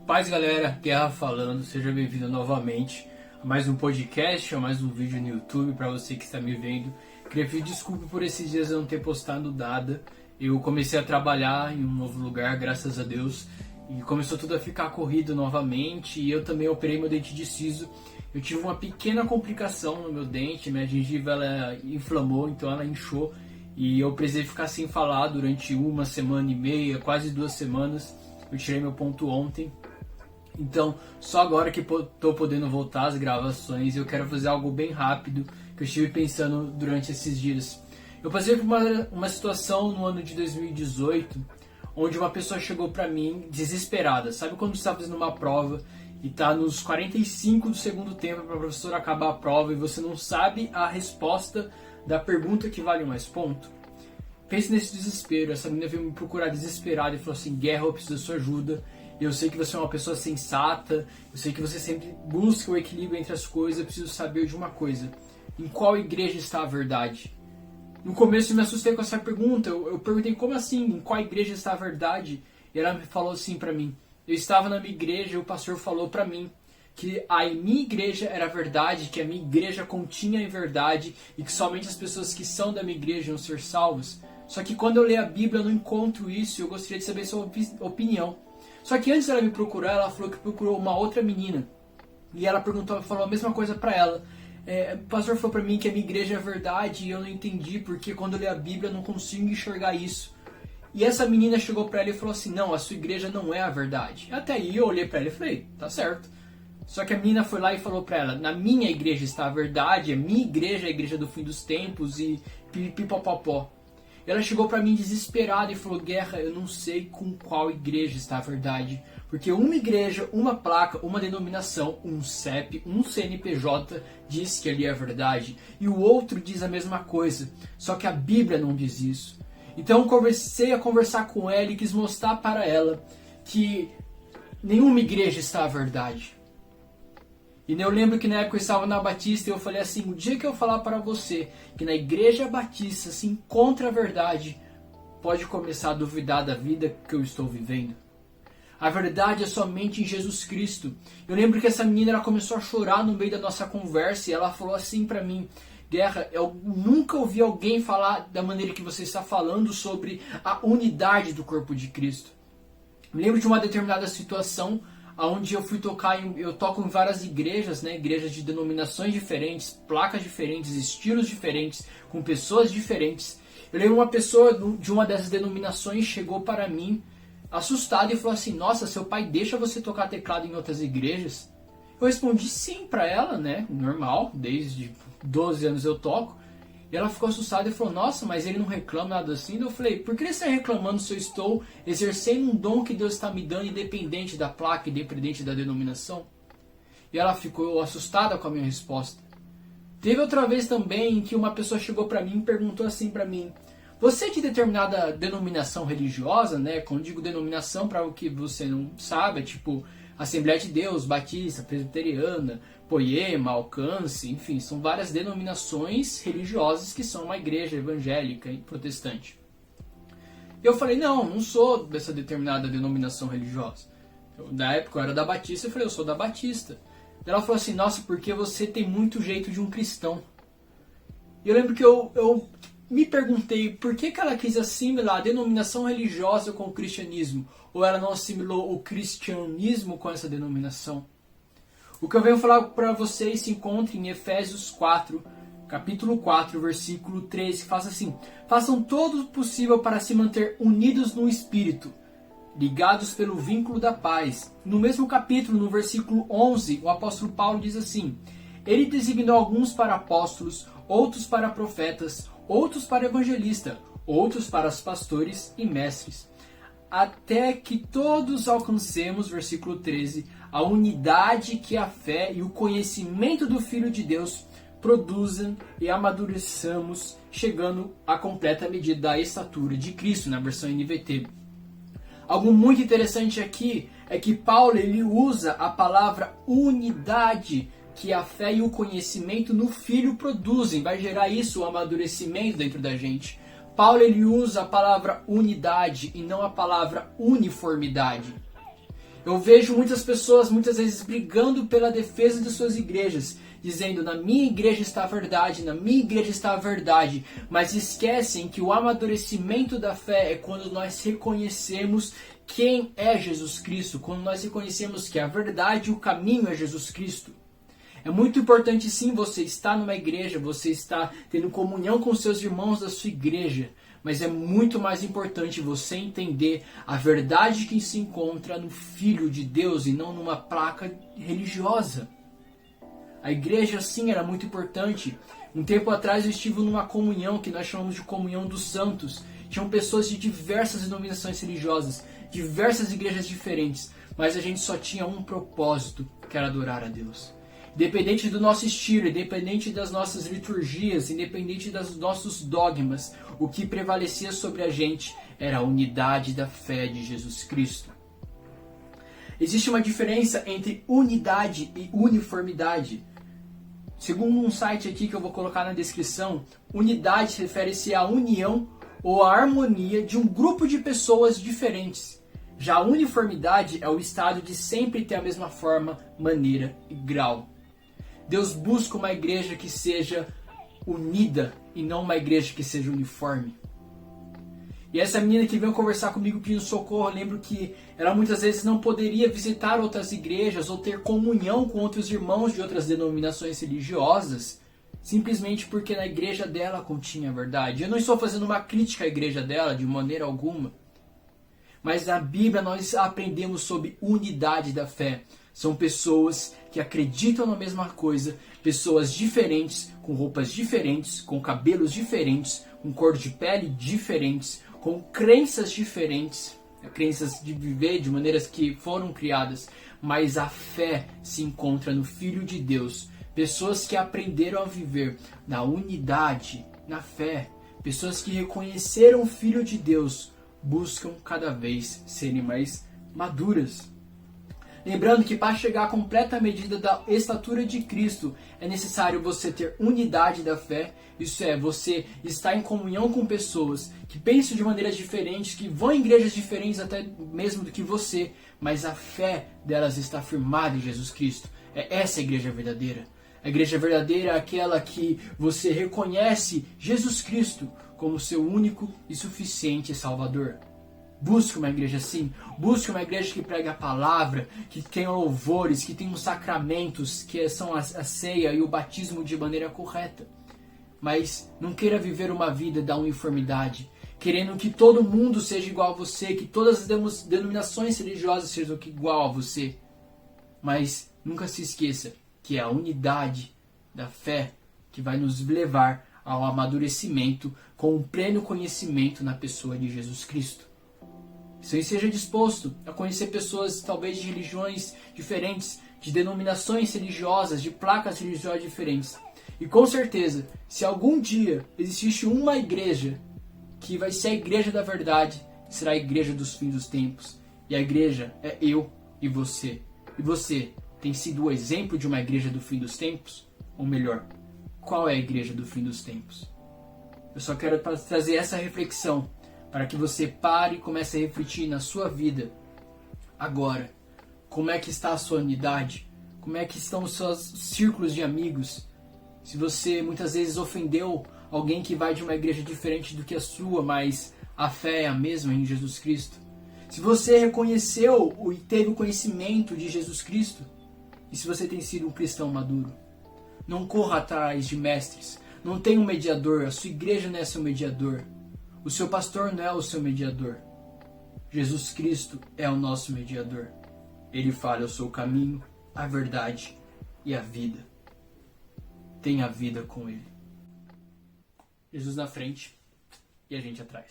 Paz, galera, Guerra falando, seja bem-vindo novamente a mais um podcast, a mais um vídeo no YouTube para você que está me vendo. Queria pedir desculpa por esses dias eu não ter postado nada. Eu comecei a trabalhar em um novo lugar, graças a Deus, e começou tudo a ficar corrido novamente, e eu também operei meu dente de siso. Eu tive uma pequena complicação no meu dente, minha gengiva ela inflamou, então ela inchou, e eu precisei ficar sem falar durante uma semana e meia, quase 2 semanas. Eu tirei meu ponto ontem. Então, só agora que estou podendo voltar às gravações, eu quero fazer algo bem rápido, que eu estive pensando durante esses dias. Eu passei por uma situação no ano de 2018, onde uma pessoa chegou para mim desesperada. Sabe quando você está fazendo uma prova e está nos 45 do segundo tempo para a professora acabar a prova e você não sabe a resposta da pergunta que vale mais ponto? Pense nesse desespero. Essa menina veio me procurar desesperada e falou assim: Guerra, eu preciso da sua ajuda. Eu sei que você é uma pessoa sensata, eu sei que você sempre busca o equilíbrio entre as coisas, eu preciso saber de uma coisa: em qual igreja está a verdade? No começo eu me assustei com essa pergunta, eu perguntei: como assim, em qual igreja está a verdade? E ela me falou assim pra mim: eu estava na minha igreja e o pastor falou pra mim que a minha igreja era a verdade, que a minha igreja continha a verdade e que somente as pessoas que são da minha igreja iam ser salvas. Só que quando eu leio a Bíblia eu não encontro isso e eu gostaria de saber sua opinião. Só que antes dela me procurar, ela falou que procurou uma outra menina. E ela falou a mesma coisa pra ela. O pastor falou pra mim que a minha igreja é verdade e eu não entendi porque quando eu leio a Bíblia eu não consigo enxergar isso. E essa menina chegou pra ela e falou assim: não, a sua igreja não é a verdade. Até aí eu olhei pra ela e falei: tá certo. Só que a menina foi lá e falou pra ela: na minha igreja está a verdade, a minha igreja é a igreja do fim dos tempos e pipipopopó. Ela chegou pra mim desesperada e falou: Guerra, eu não sei com qual igreja está a verdade. Porque uma igreja, uma placa, uma denominação, um CEP, um CNPJ diz que ali é a verdade. E o outro diz a mesma coisa. Só que a Bíblia não diz isso. Então eu comecei a conversar com ela e quis mostrar para ela que nenhuma igreja está a verdade. E eu lembro que na época eu estava na Batista e eu falei assim: o dia que eu falar para você que na igreja Batista se encontra a verdade, pode começar a duvidar da vida que eu estou vivendo. A verdade é somente em Jesus Cristo. Eu lembro que essa menina ela começou a chorar no meio da nossa conversa e ela falou assim para mim: Guerra, eu nunca ouvi alguém falar da maneira que você está falando sobre a unidade do corpo de Cristo. Me lembro de uma determinada situação onde eu fui tocar, eu toco em várias igrejas, né? Igrejas de denominações diferentes, placas diferentes, estilos diferentes, com pessoas diferentes. Eu lembro uma pessoa de uma dessas denominações chegou para mim, assustada, e falou assim: nossa, seu pai deixa você tocar teclado em outras igrejas? Eu respondi sim para ela, né? Normal, desde 12 anos eu toco. E ela ficou assustada e falou: nossa, mas ele não reclama nada assim? Eu falei: por que ele está reclamando se eu estou exercendo um dom que Deus está me dando, independente da placa, independente da denominação? E ela ficou assustada com a minha resposta. Teve outra vez também em que uma pessoa chegou para mim e perguntou assim para mim: você é de determinada denominação religiosa, né? Quando digo denominação, para o que você não sabe, é tipo Assembleia de Deus, Batista, Presbiteriana, Poema, Alcance, enfim, são várias denominações religiosas que são uma igreja evangélica e protestante. Eu falei: não sou dessa determinada denominação religiosa. Na época eu era da Batista, eu falei: eu sou da Batista. Ela falou assim: nossa, porque você tem muito jeito de um cristão. E eu lembro que eu me perguntei por que ela quis assimilar a denominação religiosa com o cristianismo, ou ela não assimilou o cristianismo com essa denominação. O que eu venho falar para vocês se encontra em Efésios 4, capítulo 4, versículo 13, que faz assim: façam todo o possível para se manter unidos no Espírito, ligados pelo vínculo da paz. No mesmo capítulo, no versículo 11, o apóstolo Paulo diz assim: ele designou alguns para apóstolos, outros para profetas, outros para evangelistas, outros para os pastores e mestres, até que todos alcancemos, versículo 13, a unidade que a fé e o conhecimento do Filho de Deus produzem e amadureçamos, chegando à completa medida da estatura de Cristo, na versão NVT. Algo muito interessante aqui é que Paulo ele usa a palavra unidade, que a fé e o conhecimento no Filho produzem, vai gerar isso, o amadurecimento dentro da gente. Paulo ele usa a palavra unidade e não a palavra uniformidade. Eu vejo muitas pessoas, muitas vezes, brigando pela defesa de suas igrejas, dizendo, na minha igreja está a verdade, na minha igreja está a verdade, mas esquecem que o amadurecimento da fé é quando nós reconhecemos quem é Jesus Cristo, quando nós reconhecemos que a verdade e o caminho é Jesus Cristo. É muito importante sim você estar numa igreja, você estar tendo comunhão com seus irmãos da sua igreja, mas é muito mais importante você entender a verdade que se encontra no Filho de Deus e não numa placa religiosa. A igreja sim era muito importante. Um tempo atrás eu estive numa comunhão que nós chamamos de comunhão dos santos. Tinham pessoas de diversas denominações religiosas, diversas igrejas diferentes, mas a gente só tinha um propósito, que era adorar a Deus. Independente do nosso estilo, independente das nossas liturgias, independente dos nossos dogmas, o que prevalecia sobre a gente era a unidade da fé de Jesus Cristo. Existe uma diferença entre unidade e uniformidade. Segundo um site aqui que eu vou colocar na descrição, unidade refere-se à união ou à harmonia de um grupo de pessoas diferentes. Já a uniformidade é o estado de sempre ter a mesma forma, maneira e grau. Deus busca uma igreja que seja unida e não uma igreja que seja uniforme. E essa menina que veio conversar comigo pedindo socorro, eu lembro que ela muitas vezes não poderia visitar outras igrejas ou ter comunhão com outros irmãos de outras denominações religiosas, simplesmente porque na igreja dela continha a verdade. Eu não estou fazendo uma crítica à igreja dela de maneira alguma, mas na Bíblia nós aprendemos sobre unidade da fé. São pessoas que acreditam na mesma coisa, pessoas diferentes, com roupas diferentes, com cabelos diferentes, com cor de pele diferentes, com crenças diferentes, crenças de viver de maneiras que foram criadas, mas a fé se encontra no Filho de Deus. Pessoas que aprenderam a viver na unidade, na fé, pessoas que reconheceram o Filho de Deus, buscam cada vez serem mais maduras. Lembrando que para chegar à completa medida da estatura de Cristo, é necessário você ter unidade da fé, isso é, você estar em comunhão com pessoas que pensam de maneiras diferentes, que vão em igrejas diferentes até mesmo do que você, mas a fé delas está firmada em Jesus Cristo. É essa a igreja verdadeira. A igreja verdadeira é aquela que você reconhece Jesus Cristo como seu único e suficiente Salvador. Busque uma igreja assim, busque uma igreja que pregue a palavra, que tenha louvores, que tenha os sacramentos, que são a ceia e o batismo de maneira correta. Mas não queira viver uma vida da uniformidade, querendo que todo mundo seja igual a você, que todas as denominações religiosas sejam igual a você. Mas nunca se esqueça que é a unidade da fé que vai nos levar ao amadurecimento com um pleno conhecimento na pessoa de Jesus Cristo. Você seja disposto a conhecer pessoas talvez de religiões diferentes, de denominações religiosas, de placas religiosas diferentes. E com certeza, se algum dia existe uma igreja que vai ser a igreja da verdade, será a igreja dos fins dos tempos. E a igreja é eu e você. E você tem sido o exemplo de uma igreja do fim dos tempos? Ou melhor, qual é a igreja do fim dos tempos? Eu só quero trazer essa reflexão para que você pare e comece a refletir na sua vida. Agora, como é que está a sua unidade? Como é que estão os seus círculos de amigos? Se você muitas vezes ofendeu alguém que vai de uma igreja diferente do que a sua, mas a fé é a mesma em Jesus Cristo. Se você reconheceu e teve o conhecimento de Jesus Cristo, e se você tem sido um cristão maduro, não corra atrás de mestres, não tem um mediador, a sua igreja não é seu mediador. O seu pastor não é o seu mediador. Jesus Cristo é o nosso mediador. Ele fala, eu sou o caminho, a verdade e a vida. Tenha a vida com Ele. Jesus na frente e a gente atrás.